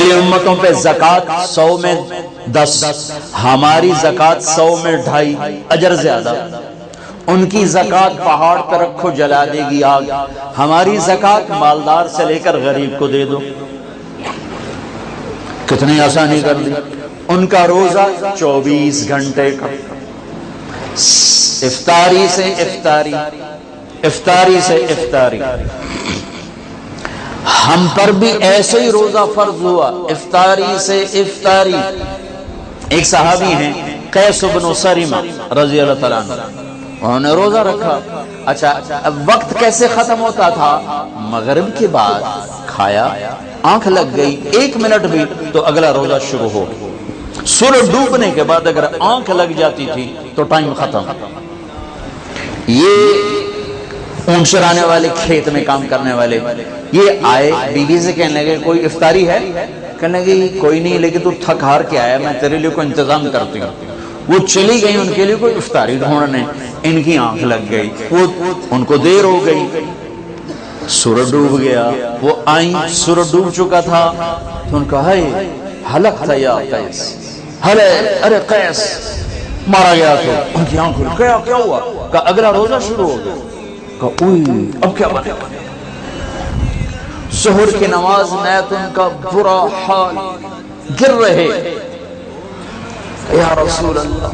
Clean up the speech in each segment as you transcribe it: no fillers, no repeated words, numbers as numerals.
پہلی امتوں پہ زکوٰۃ 100 میں 10، ہماری زکوٰۃ 100 میں 2.5، اجر زیادہ۔ ان کی زکوٰۃ پہاڑ پہ رکھو جلا دے گی آگ، ہماری زکوٰۃ مالدار سے لے کر غریب کو دے دو۔ کتنی آسانی کر دی۔ ان کا روزہ 24 گھنٹے کا، افطاری سے افطاری، افطاری سے افطاری۔ ہم پر بھی ایسے ہی روزہ فرض ہوا، افطاری سے افطاری۔ ایک صحابی ہیں قیس بن سریمہ رضی اللہ تعالیٰ عنہ، انہوں نے روزہ رکھا۔ اچھا اب وقت کیسے ختم ہوتا تھا؟ مغرب کے بعد کھایا، آنکھ لگ گئی 1 منٹ بھی تو اگلا روزہ شروع ہو۔ سورج ڈوبنے کے بعد اگر آنکھ لگ جاتی تھی تو ٹائم ختم۔ یہ اونٹ چرانے والے، کھیت میں کام کرنے والے، یہ آئے بیوی سے کہنے لگے کوئی افطاری ہے؟ کہنے لگے کوئی نہیں، لیکن تو تھک ہار کے آیا، میں تیرے لیے کوئی انتظام کرتی ہوں۔ وہ چلی گئی ان کے لیے کوئی افطاری ڈھونڈنے، ان کی آنکھ لگ گئی، ان کو دیر ہو گئی، سورج ڈوب گیا۔ وہ آئیں، سورج ڈوب چکا تھا تو ان کا ہے ہلک تھا یا قیس، ہلے ارے قیس مارا گیا۔ تو ان کی آنکھ کیا ہوا؟ کہا اگلا روزہ شروع ہو گیا۔ کہا اوئی اب کیا بنے؟ ظہر کی نماز میں تو ان کا برا حال، گر رہے۔ یا رسول اللہ،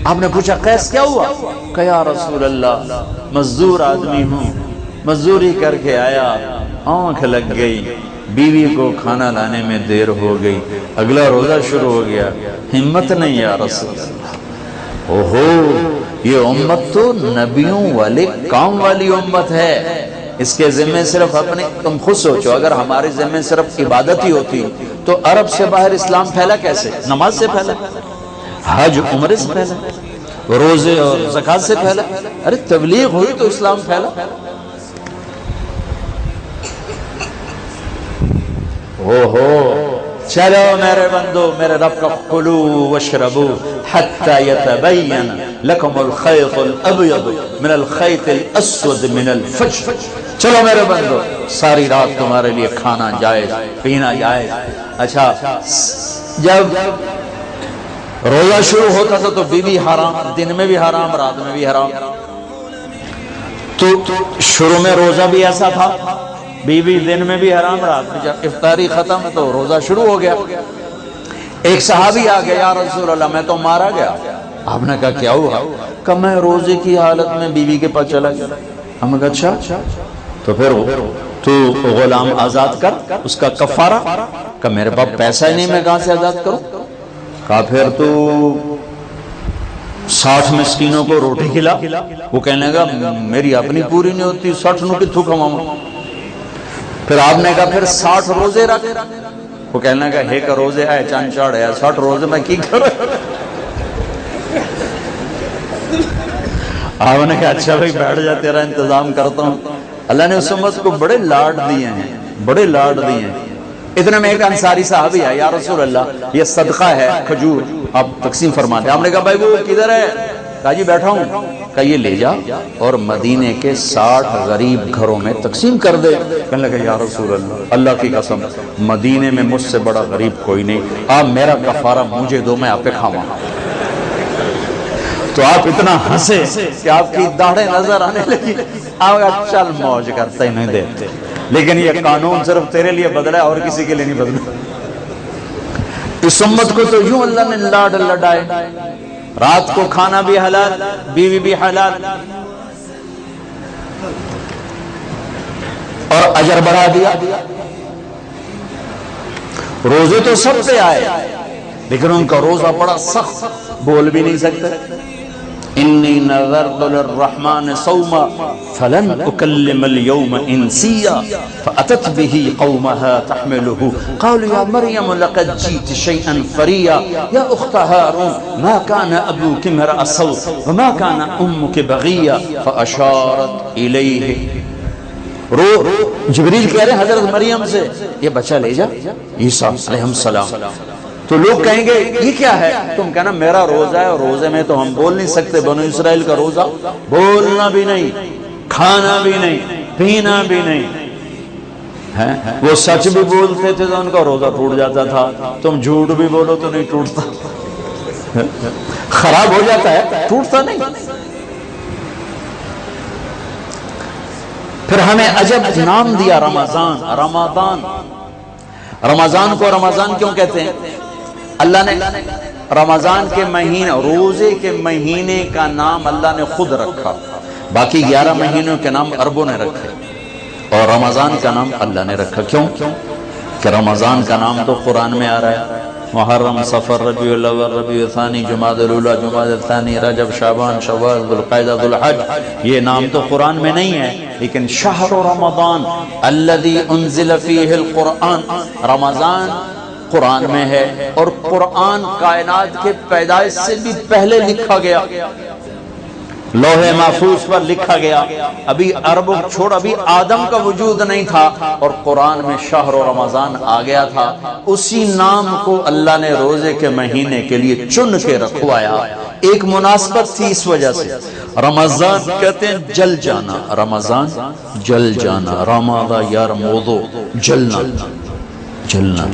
آپ نے پوچھا قیس کیا ہوا؟ کہ یا رسول اللہ مزدور آدمی ہوں، مزدوری کر کے آیا، آنکھ لگ گئی، بیوی کو کھانا لانے میں دیر ہو گئی، اگلا روزہ شروع ہو گیا، ہمت نہیں یا رسول اللہ۔ اوہو، یہ امت تو نبیوں والے کام والی امت ہے، اس کے ذمہ صرف اپنے، تم خود سوچو اگر ہمارے ذمہ صرف عبادت ہی ہوتی تو عرب سے باہر اسلام پھیلا کیسے؟ نماز سے پھیلا، حج عمرے سے پھیلا، روزے اور زکوٰۃ سے پھیلا، ارے تبلیغ ہوئی تو اسلام پھیلا۔ اوہو، چلو میرے بندو، میرے رب کا کلو واشربو حتی یتبین لکم الخیط الابیض من الخیط الاسود من الفجر۔ چلو میرے بندو، ساری رات تمہارے لیے کھانا جائز، پینا جائز۔ اچھا جب روزہ شروع ہوتا تھا تو بیوی حرام، دن میں بھی حرام، رات میں بھی حرام۔ تو شروع میں روزہ بھی ایسا تھا، بیوی دن میں بھی حرام، رات میں۔ جب افطاری ختم تو روزہ شروع ہو گیا۔ ایک صحابی آ گیا، یا رسول اللہ میں تو مارا گیا۔ آپ نے کہا کیا ہوا؟ کہ میں روزے کی حالت میں بیوی کے پاس چلا گیا۔ ہم نے کہا اچھا تو پھر تو غلام آزاد کر، اس کا کفارہ۔ کہ میرے پاس پیسہ ہی نہیں، میں کہاں سے آزاد کروں؟ کہا پھر تو 60 مسکینوں کو روٹی کھلا۔ وہ کہنے لگا میری اپنی پوری نہیں ہوتی، 60 نو کتھوں کھواؤں؟ پھر آپ نے کہا پھر 60 روزے رکھ۔ وہ کہنے لگا ہے کہ روزے آئے چاند چاڑ ہے، 60 روزے میں کی کروں؟ آپ نے کہا اچھا بھائی بیٹھ جا، تیرا انتظام کرتا ہوں۔ اللہ نے اس امت کو بڑے لاڈ دیے ہیں، بڑے لاڈ دیے ہیں۔ اتنے میں ایک انصاری صاحب ہے، یا رسول اللہ یہ صدقہ ہے کھجور، آپ تقسیم فرما دیں۔ آپ نے کہا بھائی وہ کدھر ہے؟ کہا جی بیٹھا ہوں۔ کہا یہ لے جا اور مدینے کے 60 غریب گھروں میں تقسیم کر دے۔ کہنے لگا یا رسول اللہ، اللہ کی قسم مدینے میں مجھ سے بڑا غریب کوئی نہیں، آپ میرا کفارہ مجھے دو، میں آپ پہ کھاواں۔ تو آپ اتنا ہنسے کہ آپ کی داڑھیں نظر آنے لگی۔ آپ چل موج کرتا ہی نہیں دیتے، لیکن یہ قانون صرف تیرے لیے بدلا ہے اور کسی کے لیے نہیں بدلا۔ اس امت کو تو یوں اللہ نے لاڈ لڈائے، رات کو کھانا بھی حلال، بیوی بھی حلال، اور اجر بڑھا دیا۔ روزے تو سب پہ آئے لیکن ان کا روزہ بڑا سخت، بول بھی نہیں سکتے۔ انی نذرت للرحمن صوما فلن اکلم اليوم انسیا فاتت به قومها تحمله قالوا یا مریم لقد جئت شیئا فریا یا اخت ہارون ما كان ابوك امرأ سوء وما كان امك بغیا فاشارت الیہ۔ جبریل کہہ رہے ہیں حضرت مریم سے یہ بچہ لے جا، عیسیٰ علیہ السلام۔ تو لوگ کہیں گے یہ کیا ہے؟ تم کہنا میرا روزہ ہے، اور روزے میں تو ہم بول نہیں سکتے۔ بنو اسرائیل کا روزہ بولنا بھی نہیں، کھانا بھی نہیں، پینا بھی نہیں۔ ہیں وہ سچ بھی بولتے تھے تو ان کا روزہ ٹوٹ جاتا تھا، تم جھوٹ بھی بولو تو نہیں ٹوٹتا، خراب ہو جاتا ہے، ٹوٹتا نہیں۔ پھر ہمیں عجب نام دیا رمضان۔ رمضان، رمضان کو رمضان کیوں کہتے ہیں؟ اللہ نے رمضان کے مہینے، روزے کے مہینے کا نام اللہ نے خود رکھا، باقی 11 مہینوں کے نام عربوں نے رکھے، اور رمضان کا نام اللہ نے رکھا۔ کیوں؟ کہ رمضان کا نام تو قرآن میں آ رہا ہے، محرم، صفر، ربیع الاول، ربیع الثانی، جمادی الاولی، جمادی الثانی، رجب، شعبان، شوال، ذوالقعدہ، ذوالحج، یہ نام تو قرآن میں نہیں ہے، لیکن شہر رمضان الذی انزل فیہ القرآن، رمضان قرآن میں ہے، اور قرآن کائنات کے پیدائش سے بھی پہلے لکھا گیا، لوح محفوظ پر لکھا گیا، ابھی عرب چھوڑ، ابھی آدم کا وجود نہیں تھا، اور قرآن میں شہر رمضان آ گیا تھا۔ اسی نام کو اللہ نے روزے کے مہینے کے لیے چن کے رکھوایا، ایک مناسبت تھی اس وجہ سے۔ رمضان کہتے ہیں جل جانا، رمضان جل جانا، رمضان یرمض، جلنا، جلنا۔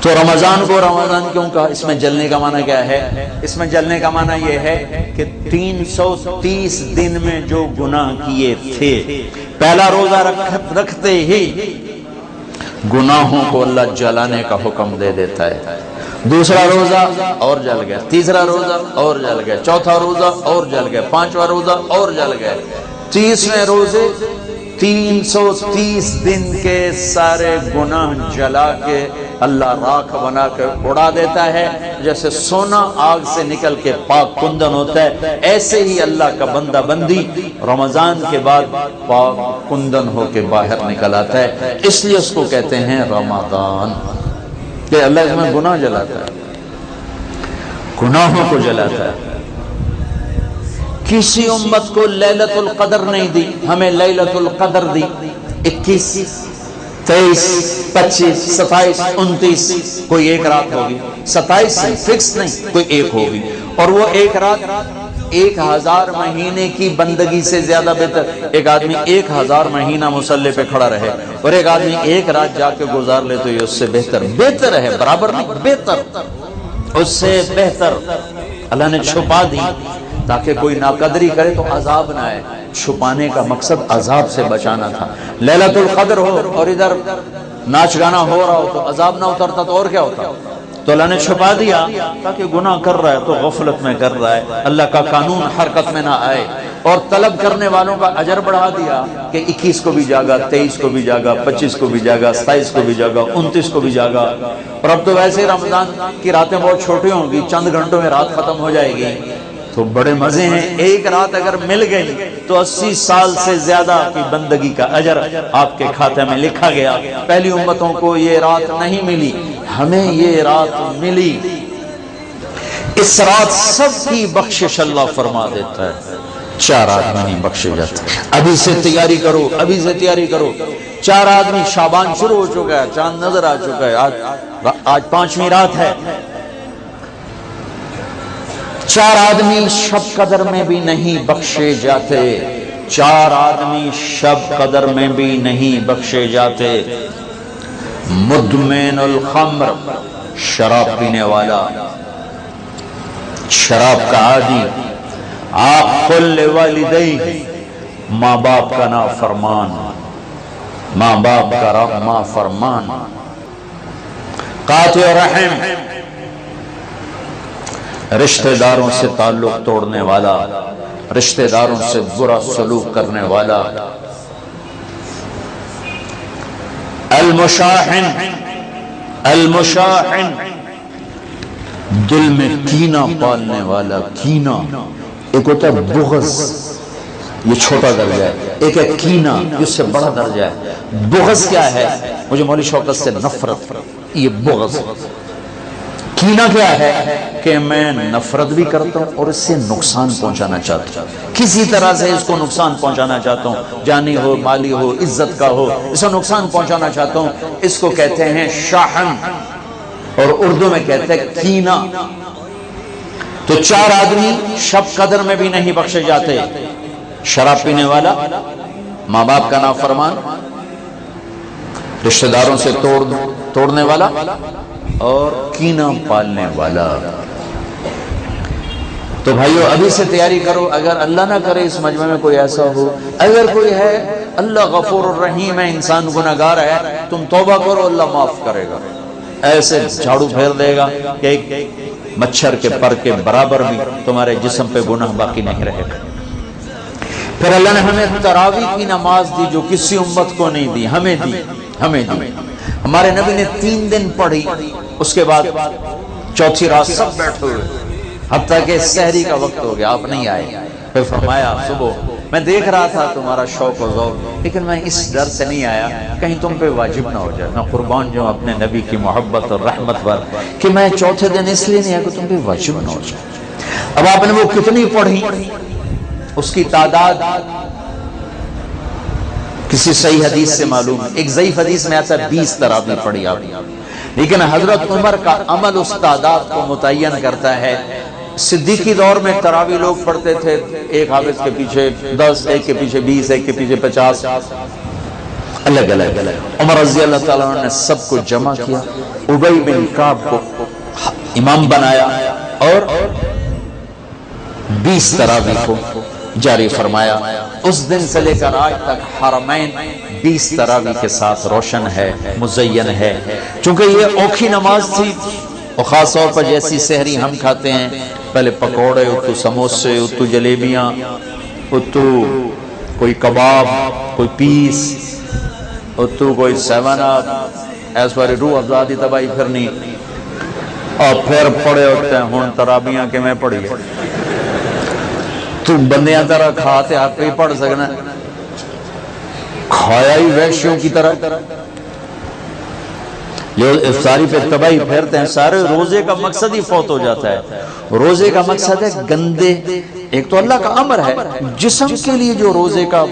تو رمضان کو رمضان کیوں کہا؟ اس میں جلنے کا معنی کیا ہے؟ اس میں جلنے کا معنی یہ ہے کہ 330 دن میں جو گناہ کیے تھے، پہلا روزہ رکھتے ہی گناہوں کو اللہ جلانے کا حکم دے دیتا ہے، دوسرا روزہ اور جل گیا، تیسرا روزہ اور جل گیا، چوتھا روزہ اور جل گیا، پانچواں روزہ اور جل گیا، 30ویں روزے 330 دن کے سارے گناہ جلا کے اللہ راکھ بنا کے اڑا دیتا ہے، جیسے سونا آگ سے نکل کے پاک کندن ہوتا ہے، ایسے ہی اللہ کا بندہ بندی رمضان کے بعد پاک کندن ہو کے باہر نکل آتا ہے، اس لیے اس کو کہتے ہیں رمضان، کہ اللہ اس میں گناہ جلاتا ہے، گناہوں کو جلاتا ہے۔ کسی امت کو لیلۃ القدر نہیں دی، ہمیں لیلۃ القدر دی، 21، 23، 25، 27، 29، کوئی ایک رات ہوگی، 27 فکس نہیں، کوئی ایک ہوگی، اور وہ ایک رات 1000 مہینے کی بندگی سے زیادہ بہتر۔ ایک آدمی 1000 مہینہ مصلی پہ کھڑا رہے، اور ایک آدمی ایک رات جا کے گزار لے، تو یہ اس سے بہتر ہے، برابر نہیں، بہتر، اس سے بہتر۔ اللہ نے چھپا دی تاکہ کوئی ناقدری کرے تو عذاب نہ آئے، چھپانے کا مقصد عذاب سے بچانا تھا۔ لیلۃ القدر ہو اور ادھر ناچ گانا ہو رہا ہو تو عذاب نہ اترتا تو اور کیا ہوتا؟ تو اللہ نے چھپا دیا تاکہ گناہ کر رہا ہے تو غفلت میں کر رہا ہے، اللہ کا قانون حرکت میں نہ آئے، اور طلب کرنے والوں کا اجر بڑھا دیا کہ 21 کو بھی جاگا، 23 کو بھی جاگا، 25 کو بھی جاگا، 27 کو بھی جاگا، 29 کو بھی جاگا۔ اور اب تو ویسے رمضان کی راتیں بہت چھوٹی ہوں گی، چند گھنٹوں میں رات ختم ہو جائے گی، تو بڑے مزے ہیں۔ ایک رات اگر مل گئی تو 80 سال سے زیادہ کی بندگی کا اجر آپ کے کھاتے میں لکھا گیا۔ پہلی امتوں کو یہ رات نہیں ملی، ہمیں یہ رات ملی۔ اس رات سب کی بخشش اللہ فرما دیتا ہے، 4 آدمی نہیں بخشے جاتے۔ ابھی سے تیاری کرو، ابھی سے تیاری کرو۔ 4 آدمی، شعبان شروع ہو چکا ہے، چاند نظر آ چکا ہے، آج 5ویں رات ہے۔ 4 آدمی شب قدر میں بھی نہیں بخشے جاتے، 4 آدمی شب قدر میں بھی نہیں بخشے جاتے۔ مدمن الخمر، شراب پینے والا، شراب کا عادی، عاق لوالدیہ، ماں باپ کا نافرمان، ماں باپ کا نافرمان، قاطع رحم، رشتہ داروں سے تعلق توڑنے والا، رشتہ داروں سے برا سلوک کرنے والا، المشاحن، المشاحن، دل میں کینہ پالنے والا، کینہ۔ ایک ہوتا ہے بغض، یہ چھوٹا درجہ ہے، ایک ہے کینہ، اس سے بڑا درجہ ہے۔ بغض کیا ہے؟ مجھے مولی شوکت سے نفرت، یہ بغض۔ کینہ کیا ہے؟ کہ میں نفرت بھی کرتا ہوں اور اس سے نقصان پہنچانا چاہتا ہوں، کسی طرح سے اس کو نقصان پہنچانا چاہتا ہوں، جانی ہو، مالی ہو، عزت کا ہو، اس کو نقصان پہنچانا چاہتا ہوں، اس کو کہتے ہیں شاحن، اور اردو میں کہتے ہیں کینہ۔ تو 4 آدمی شب قدر میں بھی نہیں بخشے جاتے، شراب پینے والا، ماں باپ کا نافرمان، رشتہ داروں سے توڑنے والا اور کینہ پالنے والا۔ تو بھائیو ابھی سے تیاری کرو، اگر اللہ نہ کرے اس مجمع میں کوئی ایسا ہو، اگر کوئی ہے، اللہ غفور الرحیم ہے، انسان گناہگار ہے، تم توبہ کرو، اللہ معاف کرے گا۔ ایسے جھاڑو پھیر دے گا کہ ایک مچھر کے پر کے برابر بھی تمہارے جسم پہ گناہ باقی نہیں رہے گا۔ پھر اللہ نے ہمیں تراویح کی نماز دی جو کسی امت کو نہیں دی، ہمیں دی۔ ہمارے نبی نے 3 دن پڑھی، اس کے بعد چوتھی رات سب بیٹھے ہوئے، حتیٰ کہ سحری کا وقت ہو گیا، آپ نہیں آئے۔ پھر فرمایا صبح میں دیکھ رہا تھا تمہارا شوق و ذوق، لیکن میں اس ڈر سے نہیں آیا کہیں تم پہ واجب نہ ہو جائے۔ میں قربان جو اپنے نبی کی محبت اور رحمت پر کہ میں چوتھے دن اس لیے نہیں آیا کہ تم پہ واجب نہ ہو جائے۔ اب آپ نے وہ کتنی پڑھی، اس کی تعداد کسی صحیح حدیث سے معلوم ہے، ایک ضعیف حدیث میں آتا ہے 20 تراویح پڑھی آپ نے، لیکن حضرت عمر کا عمل اس تعداد کو متعین کرتا ہے۔ صدیقی دور میں تراویح لوگ پڑھتے تھے، ایک حافظ کے پیچھے 10، ایک کے پیچھے 20، ایک کے پیچھے 50، الگ الگ۔ عمر رضی اللہ تعالیٰ عنہ نے سب کو جمع کیا، ابی بن کعب کو امام بنایا اور 20 تراویح کو جاری فرمایا۔ اس دن سے لے کر آج تک حرمین 20 تراویح کے ساتھ روشن ہے، مزین ہے، چونکہ یہ اوکھی نماز تھی۔ اور خاص طور پر جیسی سحری ہم کھاتے ہیں، پہلے پکوڑے، اتو سموسے، اتو جلیبیاں، اتو کوئی کباب، کوئی پیس، اتو کوئی 7 اپ، ایس باری روح افزادی تباہی پھرنی، اور پھر پڑے ہوتے ہیں ہون ترابیاں کہ میں پڑھی ہے تو بندیاں طرح کھاتے آپ پہ ہی پڑھ سکنا، کھایا ہی ویشیوں کی طرح۔ جو افطاری پہ تباہی پھیرتے ہیں، سارے روزے کا مقصد ہی فوت ہو جاتا ہے۔ روزے کا مقصد ہے گندے، ایک تو اللہ کا امر ہے، جسم کے لیے جو روزے کا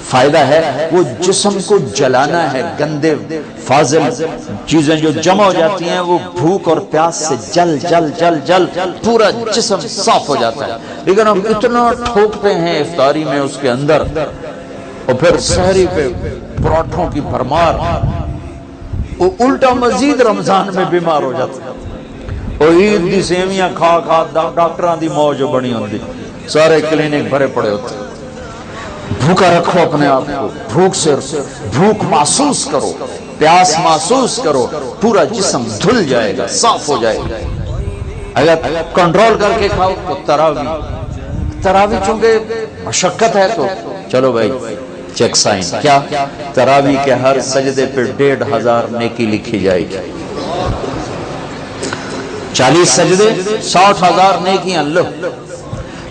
فائدہ ہے وہ جسم کو جلانا ہے، گندے فاضل چیزیں جو جمع ہو جاتی ہیں وہ بھوک اور پیاس سے جل جل جل جل پورا جسم صاف ہو جاتا ہے۔ لیکن ہم اتنا ٹھوکتے ہیں افطاری میں اس کے اندر، اور پھر سحری پہ پراٹھوں کی بھرمار، وہ الٹا مزید رمضان میں بیمار ہو جاتا ہے۔ اور عید دی سیویاں کھا کھا ڈاکٹراں دی موج بنی ہوندی، سارے کلینک بھرے پڑے ہوتے ہیں۔ بھوکا رکھو اپنے آپ کو، بھوک محسوس کرو، پیاس محسوس کرو، پورا جسم دھل جائے گا، صاف ہو جائے گا۔ اگر کنٹرول کر کے کھاؤ تو تراویح چونکہ مشقت ہے تو چلو بھائی چیک سائن کیا، تراویح کے ہر سجدے پہ 1500 نیکی لکھی جائے گی۔ 40 سجدے 60,000 نیکیاں لو۔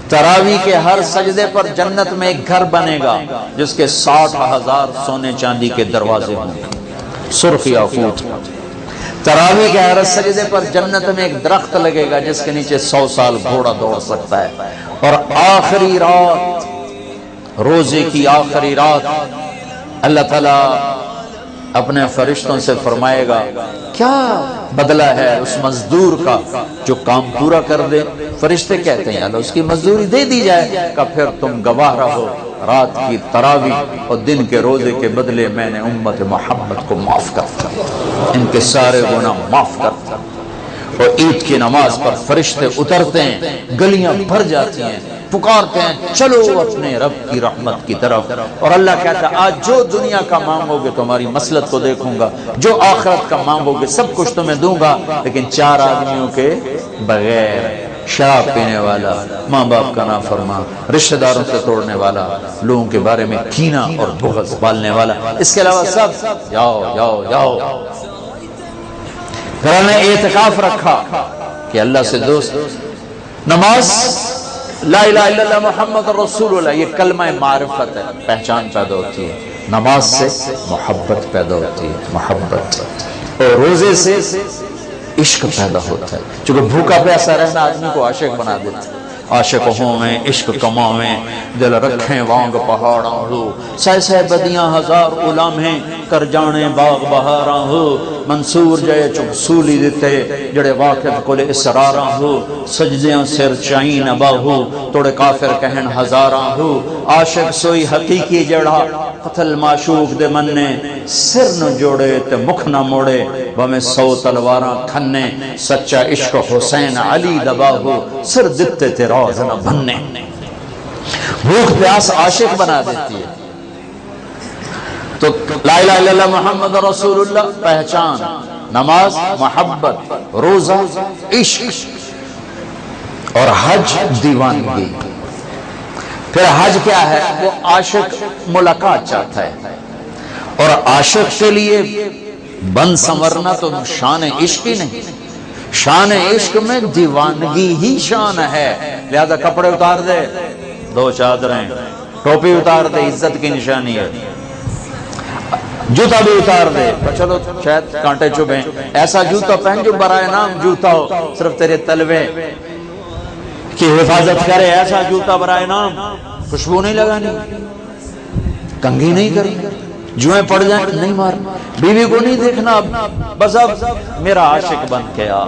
تراویح کے ہر سجدے پر جنت میں ایک گھر بنے گا جس کے 60,000 سونے چاندی کے دروازے ہوں گے، سرخ یاقوت۔ تراویح کے ہر سجدے پر جنت میں ایک درخت لگے گا جس کے نیچے 100 سال گھوڑا دوڑ سکتا ہے۔ اور آخری رات، روزے کی آخری رات، اللہ تعالیٰ اپنے فرشتوں سے فرمائے گا کیا بدلہ ہے اس مزدور کا جو کام پورا کر دے؟ فرشتے کہتے ہیں اللہ اس کی مزدوری دے دی جائے کہ پھر تم گواہ رہو رات کی تراویح اور دن کے روزے کے بدلے میں نے امت محمد کو معاف کرتا، ان کے سارے گناہ معاف کرتا۔ اور عید کی نماز پر فرشتے اترتے ہیں، گلیاں بھر جاتی ہیں، پکارتے ہیں چلو اپنے رب کی رحمت کی طرف۔ اور اللہ کہتا ہے آج جو دنیا کا مانگو گے تمہاری مسلط کو دیکھوں گا، جو آخرت کا مانگو گے سب کچھ تمہیں دوں گا، لیکن 4 آدمیوں کے بغیر، شراب پینے والا، ماں باپ کا نافرمان، رشتہ داروں سے توڑنے والا، لوگوں کے بارے میں کینہ اور بغض پالنے والا، اس کے علاوہ سب جاؤ جاؤ جاؤ۔ پھر ہم نے اعتکاف رکھا کہ اللہ سے دوست، نماز لا الہ الا اللہ محمد رسول اللہ، یہ کلمہ معرفت ہے، پہچان پیدا ہوتی ہے، نماز سے محبت پیدا ہوتی ہے، محبت، اور روزے سے عشق پیدا ہوتا ہے، چونکہ بھوکا پیاسا رہنا آدمی کو عاشق بنا دیتا ہے۔ عاشق ہوں میں عشق کماویں، دل رکھیں وانگ پہاڑاں ہو، سہ سہ بدیاں ہزار غلام ہیں کر جانے باغ بہاراں ہو، منصور جائے چک سولی دیتے جڑے واقف کل اسراراں ہو سجدیاں سر چائین باہو توڑے کافر کہن ہزاراں ہو عاشق سوئی حقیقی جڑا قتل معشوق دے مننے سر نہ جوڑے تے مکھ نہ موڑے بہمیں 100 تلواراں کھنے سچا عشق حسین علی دباہو سر دتے تے روز نہ بننے بھوک پیاس عاشق بنا دیتی ہے تو لا الہ الا اللہ محمد رسول اللہ پہچان نماز محبت روزہ عشق اور حج دیوانگی پھر حج کیا ہے وہ عاشق ملاقات چاہتا ہے اور عاشق کے لیے بند سنورنا تو شان عشق ہی نہیں شان عشق میں دیوانگی ہی شان ہے لہذا کپڑے اتار دے 2 چادریں ٹوپی اتار دے عزت کی نشانی ہے جوتا بھی اتار دے چلو شاید کانٹے چبھیں ایسا جوتا پہن جو برائے نام جوتا ہو صرف تیرے تلوے کی حفاظت کرے ایسا جوتا برائے نام خوشبو نہیں لگانی کنگھی نہیں کریں جوئیں پڑ جائیں نہیں مار بیوی کو نہیں دیکھنا بس اب میرا عاشق بن کے آ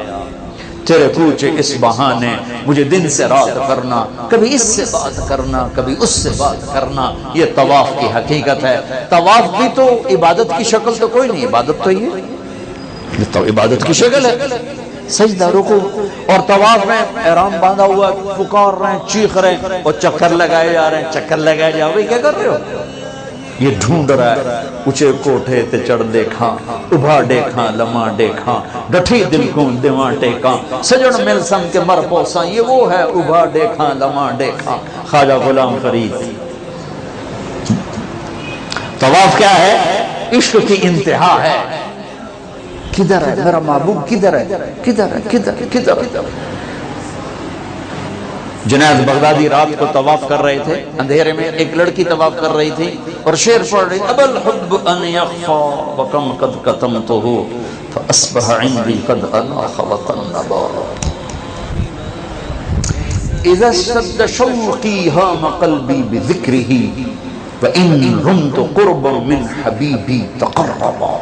تیرے پوچھے اس بہانے مجھے دن سے رات کرنا کبھی اس سے بات کرنا کبھی اس سے بات کرنا یہ طواف کی حقیقت ہے طواف بھی تو عبادت کی شکل تو کوئی نہیں عبادت تو یہ تو عبادت کی شکل ہے سجدہ رکوع اور طواف میں احرام باندھا ہوا پکار رہے ہیں چیخ رہے ہیں اور چکر لگائے جا رہے ہیں چکر لگائے جا رہے ہیں کیا کر رہے ہو یہ ڈھونڈ رہا ہے اچھے کوٹھے تے چڑھ دیکھاں ابھا دیکھاں لمحہ دیکھاں ڈٹھی دل کو دیواں ٹیکاں سجن مل سم کے مر پوساں یہ وہ ہے ابھا دیکھاں لمحہ دیکھاں خواجہ غلام فرید طواف کیا ہے عشق کی انتہا ہے کدھر ہے میرا محبوب کدھر ہے کدھر ہے کدھر کدھر جنید بغدادی رات کو طواف کر رہے تھے اندھیرے میں ایک لڑکی طواف کر رہی تھی اور شعر پڑھ رہی اب الحب ان یخفا وکم قد کتمتہ فاصبح عندی قد اناخ وطنبا اذا اشتد شوقی ہام قلبی بذکرہ وان رمت قربا من حبیبی تقربا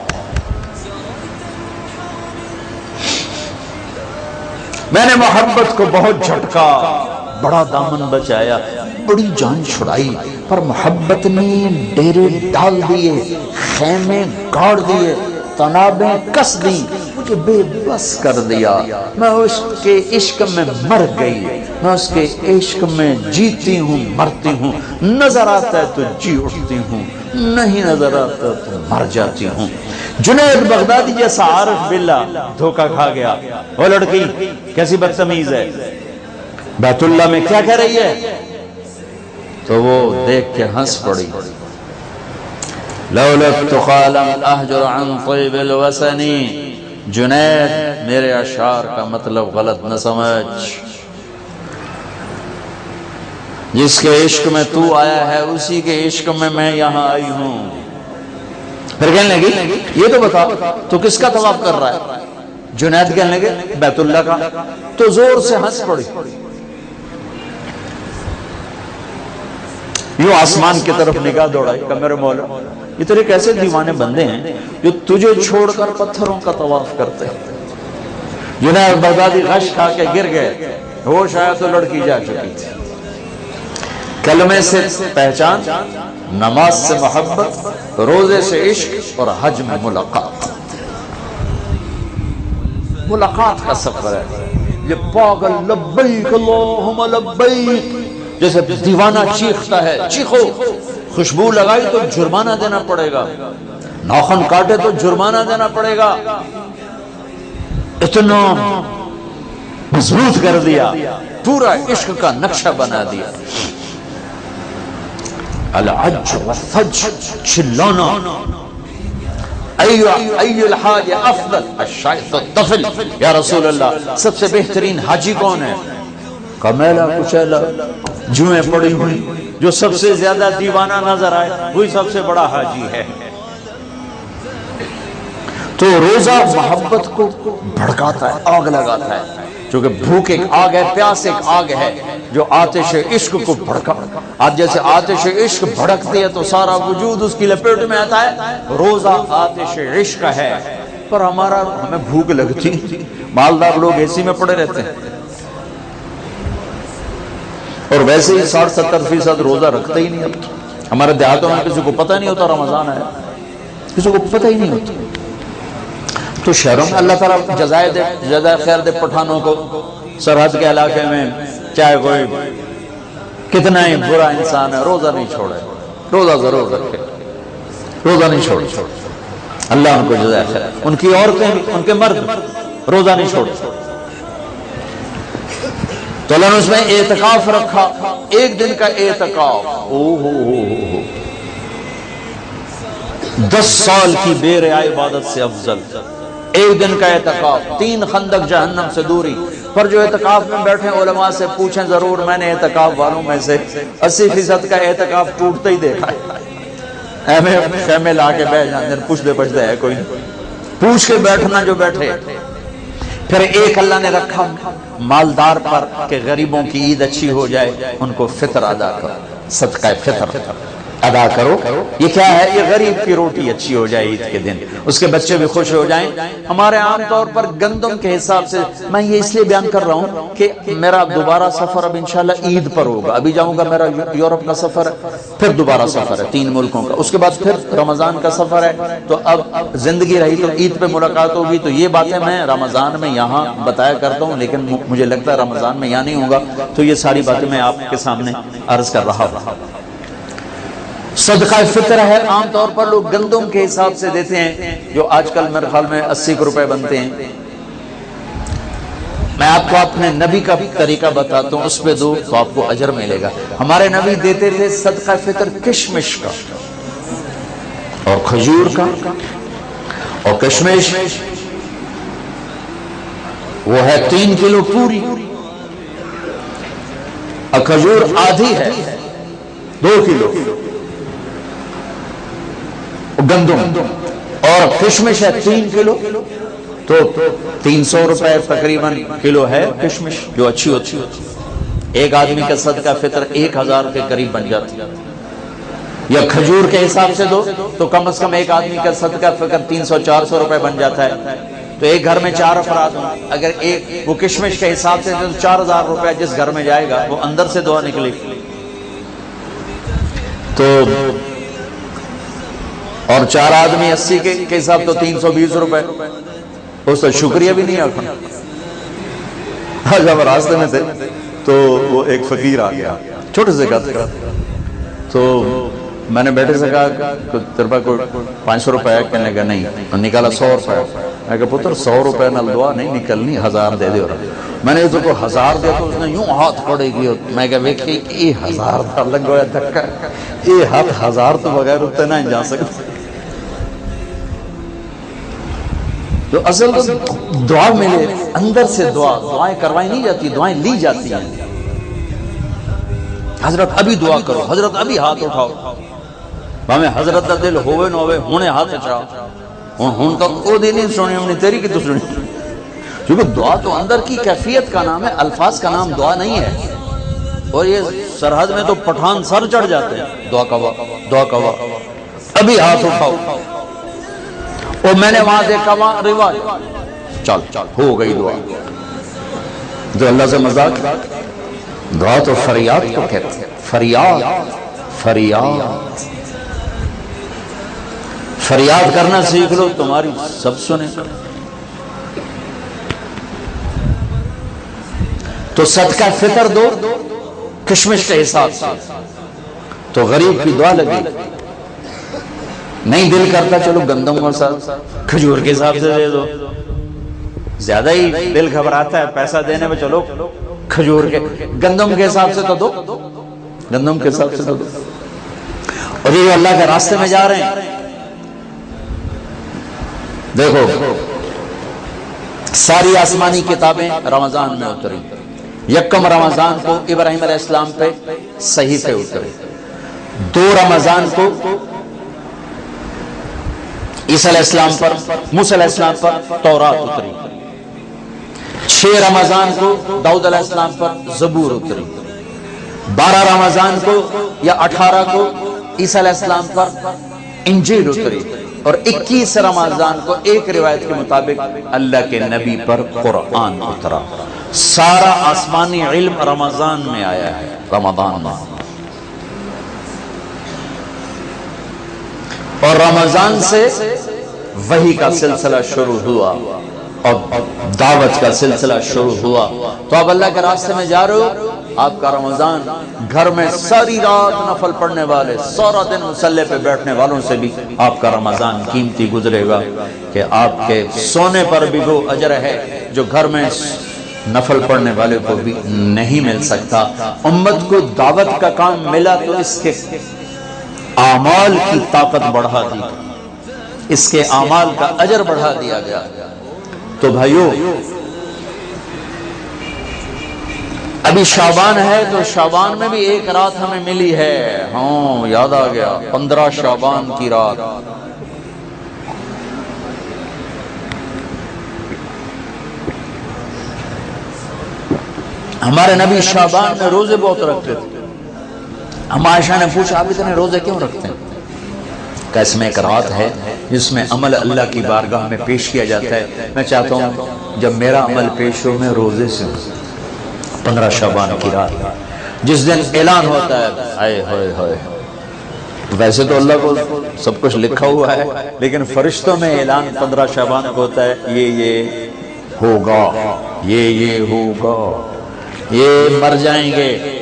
میں نے محبت کو بہت جھٹکا بڑا دامن بچایا بڑی جان چھڑائی پر محبت نے ڈیرے ڈال دیے خیمے گاڑ دیے تنابیں کس دی مجھے بے بس کر دیا میں اس کے عشق میں مر گئی میں اس کے عشق میں جیتی ہوں مرتی ہوں نظر آتا ہے تو جی اٹھتی ہوں نہیں نظر آتا تو مر جاتی ہوں جنید بغدادی جیسا عارف باللہ دھوکہ کھا گیا وہ لڑکی کیسی بدتمیز ہے بیت اللہ میں کیا کہہ رہی ہے تو وہ دیکھ کے ہنس پڑی لولت قالم احجر عن طیب الوسنی جنید میرے اشعار کا مطلب غلط نہ سمجھ جس کے عشق میں تو آیا ہے اسی کے عشق میں یہاں آئی ہوں پھر کہنے لگی یہ تو بتا تو کس کا طواف کر رہا ہے جنید کہنے لگے بیت اللہ کا تو زور سے ہنس پڑی یوں آسمان کی طرف نگاہ دوڑائی کہ میرے مولا یہ تیرے کیسے دیوانے بندے ہیں جو تجھے چھوڑ کر پتھروں کا طواف کرتے ہیں جنید بغدادی غش کھا کے گر گئے ہوش آیا تو لڑکی جا چکی تھی کلمے سے پہچان نماز سے محبت روزے سے عشق اور حج میں ملاقات ملاقات کا سفر ہے یہ پاگل لبیک اللہم لبیک جیسے دیوانہ چیختا ہے چیخو خوشبو لگائی تو جرمانہ دینا پڑے گا ناخن کاٹے تو جرمانہ دینا پڑے گا اتنا مضبوط کر دیا پورا عشق کا نقشہ بنا دیا العج والفج چلانا ای الحاج افضل الشائط الطفل یا رسول اللہ سب سے بہترین حاجی کون ہے کمیلا کچیلا جوئیں پڑی ہوئی جو سب سے زیادہ دیوانہ نظر آئے وہی سب سے بڑا حاجی ہے تو روزہ محبت کو بھڑکاتا ہے آگ لگاتا ہے چونکہ بھوک ایک آگ ہے پیاس ایک آگ ہے جو آتش عشق کو بھڑکا آج جیسے آتش عشق بھڑکتی ہے تو سارا وجود اس کی لپیٹ میں آتا ہے روزہ آتش عشق ہے پر ہمیں بھوک لگتی، مالدار لوگ اے سی میں پڑے رہتے ہیں، اور ویسے ہی 60-70% روزہ رکھتے ہی نہیں۔ اب ہمارے دیہاتوں میں کسی کو پتہ نہیں ہوتا رمضان ہے، کسی کو پتہ ہی نہیں ہوتا۔ تو شہروں میں اللہ تعالیٰ جزائے خیر دے پٹھانوں کو، سرحد کے علاقے میں چاہے کوئی کتنا ہی برا انسان ہے، روزہ نہیں چھوڑے، روزہ ضرور رکھے، روزہ نہیں چھوڑے، اللہ ان کو جزائے خیر۔ ان کی عورتیں بھی، ان کے مرد روزہ نہیں چھوڑے۔ تو اللہ نے اس میں اعتکاف رکھا، ایک دن کا اعتکاف، 10 سال کی بے ریا عبادت سے افضل ایک دن کا اعتکاف، 3 خندق جہنم سے دوری پر۔ جو اعتکاف میں بیٹھے علماء سے پوچھیں ضرور، میں نے اعتکاف والوں میں سے 80% کا اعتکاف ٹوٹتے ہی دیکھا ہے، میں خیمے لا کے بیٹھ جاتے ہیں، پوچھتے ہے کوئی، پوچھ کے بیٹھنا جو بیٹھے۔ پھر ایک اللہ نے رکھا مالدار پر کہ غریبوں کی عید اچھی ہو جائے، ان کو فطر ادا کرو، صدقہ فطر ادا کرو۔ یہ کیا ہے؟ یہ غریب کی روٹی اچھی ہو جائے عید کے دن، اس کے بچے بھی خوش ہو جائیں۔ ہمارے عام طور پر گندم کے حساب سے، میں یہ اس لیے بیان کر رہا ہوں کہ میرا دوبارہ سفر اب انشاءاللہ عید پر ہوگا، ابھی جاؤں گا، میرا یورپ کا سفر ہے، پھر دوبارہ سفر ہے 3 ملکوں کا، اس کے بعد پھر رمضان کا سفر ہے۔ تو اب زندگی رہی تو عید پہ ملاقات ہوگی، تو یہ باتیں میں رمضان میں یہاں بتایا کرتا ہوں، لیکن مجھے لگتا ہے رمضان میں یہاں نہیں ہوگا، تو یہ ساری باتیں میں آپ کے سامنے عرض کر رہا ہوں۔ صدقہ فطر ہے، عام طور پر لوگ گندم کے حساب سے دیتے ہیں، جو آج کل میرے خیال میں 80 روپے بنتے ہیں۔ میں آپ کو اپنے نبی کا طریقہ بتاتا ہوں، اس پہ دو تو آپ کو اجر ملے گا۔ ہمارے نبی دیتے تھے صدقہ فطر کشمش کا اور کھجور کا، اور کشمش وہ ہے 3 کلو پوری، اور کھجور آدھی ہے 2 کلو گندم، اور کشمش ہے 3 کلو، تو 300 روپے تقریباً کلو ہے کشمش، جو اچھی ہوتی ہے۔ ایک آدمی کا صدقہ فطر 1000 کے قریب بن جاتی ہے، یا کھجور کے حساب سے دو تو کم از کم ایک آدمی کا صدقہ فطر 300-400 روپے بن جاتا ہے۔ تو ایک گھر میں 4 افراد ہوں، اگر ایک وہ کشمش کے حساب سے تو 4000 روپے جس گھر میں جائے گا وہ اندر سے دعا نکلے، تو اور 4 آدمی 80 کے حساب تو 320 روپے، اس کا شکریہ بھی نہیں آتا۔ جب راستے میں تھے تو وہ ایک فقیر آ گیا، چھوٹے سے گھر کا، تو میں نے بیٹے سے کہا کہ تیرے پاس کوئی 500 روپے ہے؟ کہنے کا نہیں، اور نکالا 100 روپے۔ میں کہا پتر 100 روپے نال دعا نہیں نکلنی، 1000 دے دے۔ میں نے تو کو 1000 دیا تو اس نے یوں ہاتھ پڑے گی، میں کہا ویکھی یہ 1000 دا لگ گیا دھکا، یہ ہاتھ 1000 تو بغیر اٹھتے نہ جا سکتے۔ تو اصل دعا ملے، اندر سے دعائیں کروائی نہیں جاتی، دعائیں لی جاتی ہیں۔ حضرت ابھی دعا کرو، حضرت ابھی ہاتھ اٹھاؤ، ہمیں حضرت دا دل ہوئے نہ ہوئے ہونے ہاتھ اچھاؤ، ہون تو او دی نہیں سنی، ہم نے تیری کی تو سنی، کیونکہ دعا تو اندر کی کیفیت کا نام ہے، الفاظ کا نام دعا نہیں ہے۔ اور یہ سرحد میں تو پٹھان سر چڑھ جاتے ہیں، دعا کا وقت، دعا کا وقت، ابھی ہاتھ اٹھاؤ۔ اور میں نے وہاں دیکھا وہاں رواج، چل ہو گئی دعا، جو اللہ سے مذاق۔ دعا تو فریاد کو کہتے ہیں، فریاد، فریاد، فریاد کرنا سیکھ لو، تمہاری سب سنے۔ تو صدقہ فطر دو کشمش کے حساب سے، تو غریب کی دعا لگی۔ نہیں دل کرتا چلو گندم اور ساتھ کھجور کے حساب سے دے دو، زیادہ ہی دل گھبراتا ہے پیسہ دینے میں، چلو کھجور کے، گندم کے حساب سے تو دو، گندم کے حساب سے تو دو۔ اور یہ اللہ کے راستے میں جا رہے ہیں، دیکھو ساری آسمانی کتابیں رمضان میں اتری، یکم رمضان کو ابراہیم علیہ السلام پہ صحیفے اترے، 2 رمضان کو عیسیٰ علیہ السلام پر، موسیٰ علیہ السلام پر تورات اتری، 6 رمضان کو داؤد علیہ السلام پر زبور اتری، 12 رمضان کو یا 18 کو عیسیٰ علیہ السلام پر انجیل اتری، اور 21 رمضان کو ایک روایت کے مطابق اللہ کے نبی پر قرآن اترا. سارا آسمانی علم رمضان میں آیا ہے، رمضان میں. اور رمضان سے وحی کا سلسلہ شروع ہوا اور دعوت کا سلسلہ شروع ہوا. تو آپ اللہ کے راستے میں جا رہے ہو، آپ کا رمضان گھر میں ساری رات نفل پڑھنے والے، سارا دن مصلی پہ بیٹھنے والوں سے بھی آپ کا رمضان قیمتی گزرے گا کہ آپ کے سونے پر بھی وہ اجر ہے جو گھر میں نفل پڑھنے والے کو بھی نہیں مل سکتا. امت کو دعوت کا کام ملا تو اس کے اعمال کی طاقت بڑھا دی، اس کے اعمال کا اجر بڑھا دیا گیا. تو بھائیو، ابھی شعبان ہے تو شعبان میں بھی ایک رات ہمیں ملی ہے. ہاں یاد آ گیا، 15 شعبان کی رات. ہمارے نبی شعبان میں روزے بہت رکھتے تھے. ہم عائشہ نے پوچھا آپ اتنے روزے کیوں رکھتے ہیں؟ کہ اس میں ایک رات ہے جس میں عمل اللہ کی بارگاہ میں پیش کیا جاتا ہے. میں چاہتا ہوں جب میرا عمل پیش ہو میں روزے سے ہوں. 15 شعبان کی رات جس دن اعلان ہوتا ہے، آئے ہوئے ہوئے، ویسے تو اللہ کو سب کچھ لکھا ہوا ہے لیکن فرشتوں میں اعلان 15 شعبان کو ہوتا ہے، یہ ہوگا، یہ ہوگا، یہ مر جائیں گے.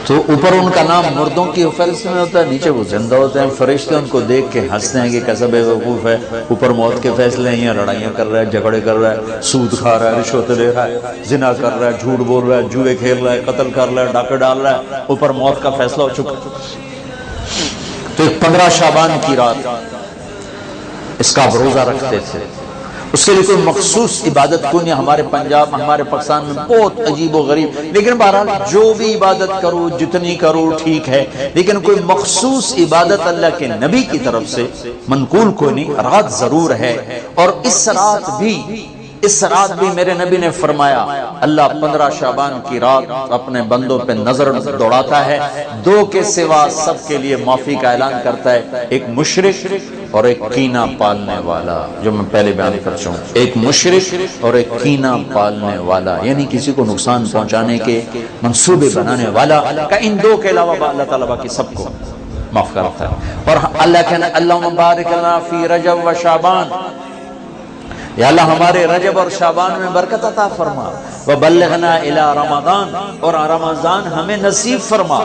تو اوپر ان کا نام مردوں کی فہرست میں ہوتا ہے، نیچے وہ زندہ ہوتے ہیں. فرشتے ان کو دیکھ کے ہنستے ہیں کہ کیسا بے وقوف ہے، اوپر موت کے فیصلے ہیں، لڑائیاں کر رہا ہے، جھگڑے کر رہا ہے، سود کھا رہا ہے، رشوت لے رہا ہے، زنا کر رہا ہے، جھوٹ بول رہا ہے، جوئے کھیل رہا ہے، قتل کر رہا ہے، ڈاکے ڈال رہا ہے، اوپر موت کا فیصلہ ہو چکا. تو 15 شعبان کی رات اس کا روزہ رکھتے تھے. اس کے لیے کوئی مخصوص عبادت کو نہیں. ہمارے پنجاب، ہمارے پاکستان میں بہت عجیب و غریب، لیکن بہرحال جو بھی عبادت کرو، جتنی کرو ٹھیک ہے، لیکن کوئی مخصوص عبادت اللہ کے نبی کی طرف سے منقول کوئی نہیں. رات ضرور ہے، اور اس رات بھی میرے نبی نے فرمایا اللہ 15 شعبان کی رات اپنے بندوں پہ نظر دوڑاتا ہے. 2 کے سوا سب کے لیے معافی کا اعلان کرتا ہے، ایک مشرک اور ایک کینہ پالنے والا، جو میں پہلے بیان کر چکا ہوں. ایک مشرک اور ایک کینہ پالنے والا، یعنی کسی کو نقصان پہنچانے کے منصوبے بنانے والا، کہ ان 2 کے علاوہ اللہ تعالیٰ باقی سب کو معاف کرتا ہے. اور اللہ کہنا اللہم بارک لنا فی رجب و شعبان، یا اللہ ہمارے رجب اور شعبان میں برکت عطا فرما، وبلغنا الی رمضان، اور رمضان ہمیں نصیب فرما.